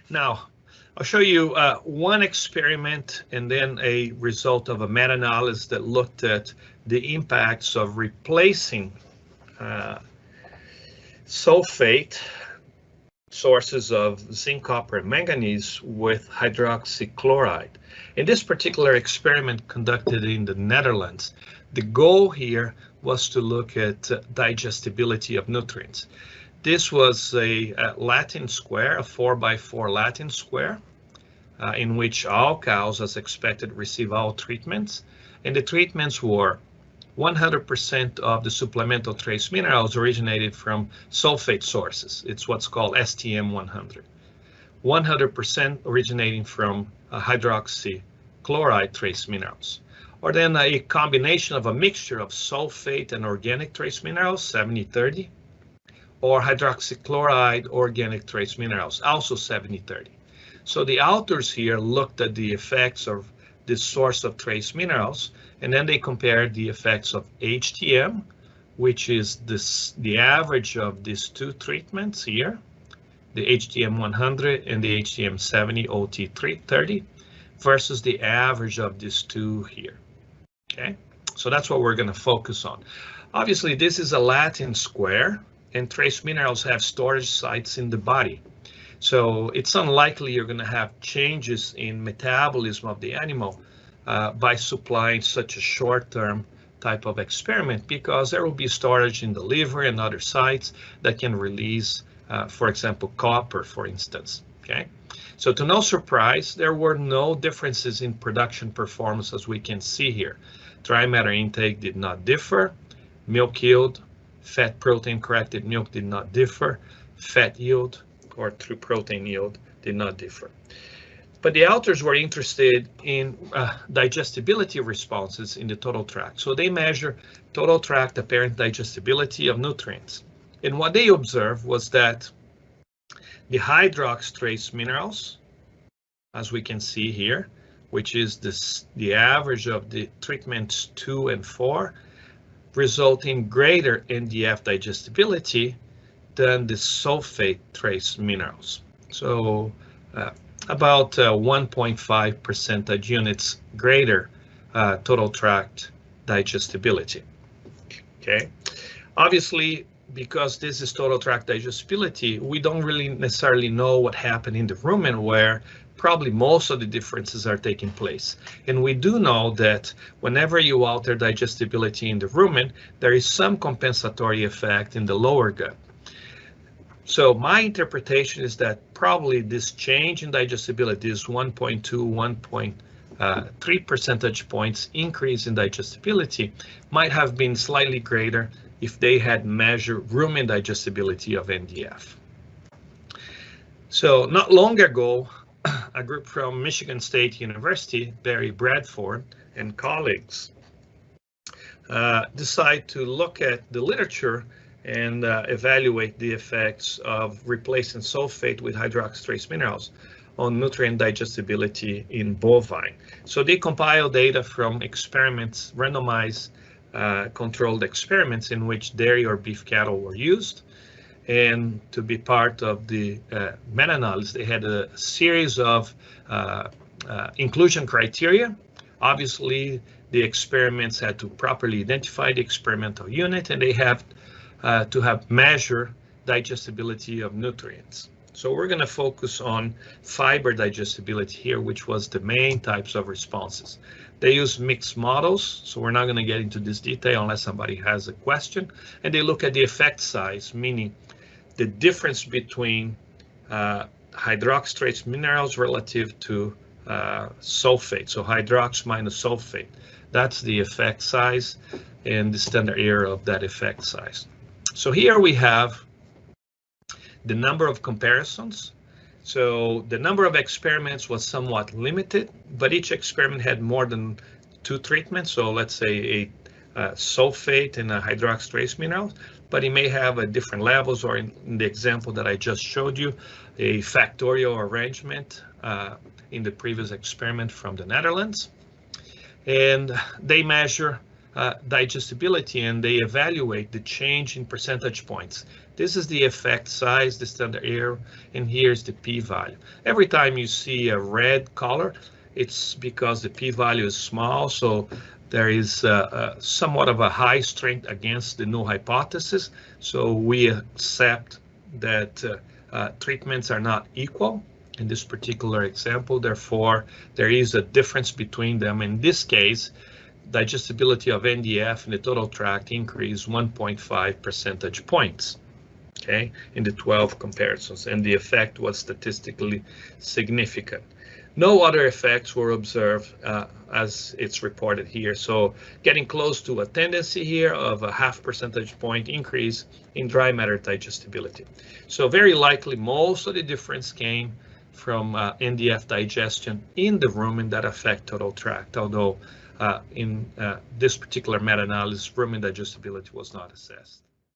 Now, I'll show you one experiment and then a result of a meta-analysis that looked at the impacts of replacing sulfate sources of zinc, copper, and manganese with hydroxychloride. In this particular experiment conducted in the Netherlands, the goal here was to look at digestibility of nutrients. This was a Latin square, a 4x4 Latin square, in which all cows, as expected, receive all treatments. And the treatments were 100% of the supplemental trace minerals originated from sulfate sources. It's what's called STM 100. 100% originating from hydroxychloride trace minerals. Or then a combination of a mixture of sulfate and organic trace minerals, 70-30, or hydroxychloride organic trace minerals, also 70-30. So the authors here looked at the effects of this source of trace minerals, and then they compared the effects of HTM, which is the average of these two treatments here, the HTM 100 and the HTM 70 OT 330, versus the average of these two here. Okay, so that's what we're going to focus on. Obviously, this is a Latin square, and trace minerals have storage sites in the body. So it's unlikely you're going to have changes in metabolism of the animal by supplying such a short-term type of experiment, because there will be storage in the liver and other sites that can release, for example, copper, for instance. Okay, so to no surprise, there were no differences in production performance, as we can see here. Dry matter intake did not differ. Milk yield, fat protein corrected milk did not differ. Fat yield or true protein yield did not differ. But the authors were interested in digestibility responses in the total tract. So they measure total tract apparent digestibility of nutrients. And what they observed was that the hydrox trace minerals, as we can see here, which is the average of the treatments 2 and 4, result in greater NDF digestibility than the sulfate trace minerals. So about 1.5 percentage units greater total tract digestibility. Okay, obviously, because this is total tract digestibility, we don't really necessarily know what happened in the rumen, where probably most of the differences are taking place. And we do know that whenever you alter digestibility in the rumen, there is some compensatory effect in the lower gut. So my interpretation is that probably this change in digestibility is 1.2, 1.3 percentage points increase in digestibility might have been slightly greater if they had measured rumen digestibility of NDF. So not long ago, a group from Michigan State University, Barry Bradford and colleagues, decided to look at the literature and evaluate the effects of replacing sulfate with hydrox trace minerals on nutrient digestibility in bovine. So they compiled data from experiments, randomized controlled experiments in which dairy or beef cattle were used. And to be part of the meta-analysis, they had a series of inclusion criteria. Obviously, the experiments had to properly identify the experimental unit, and they have to have measure digestibility of nutrients. So we're going to focus on fiber digestibility here, which was the main types of responses. They use mixed models, so we're not going to get into this detail unless somebody has a question. And they look at the effect size, meaning the difference between hydrox trace minerals relative to sulfate. So hydrox minus sulfate, that's the effect size and the standard error of that effect size. So here we have the number of comparisons. So the number of experiments was somewhat limited, but each experiment had more than 2 treatments. So let's say a sulfate and a hydrox trace minerals, but it may have a different levels, or in the example that I just showed you, a factorial arrangement in the previous experiment from the Netherlands. And they measure digestibility, and they evaluate the change in percentage points, This is the effect size, the standard error, and here's the p-value. Every time you see a red color, it's because the p-value is small, so there is somewhat of a high strength against the null hypothesis. So we accept that treatments are not equal in this particular example. Therefore, there is a difference between them. In this case, digestibility of NDF in the total tract increased 1.5 percentage points, okay, in the 12 comparisons, and the effect was statistically significant. No other effects were observed as it's reported here. So getting close to a tendency here of a 0.5 percentage point increase in dry matter digestibility. So very likely most of the difference came from NDF digestion in the rumen that affect total tract, although in this particular meta-analysis, rumen digestibility was not assessed.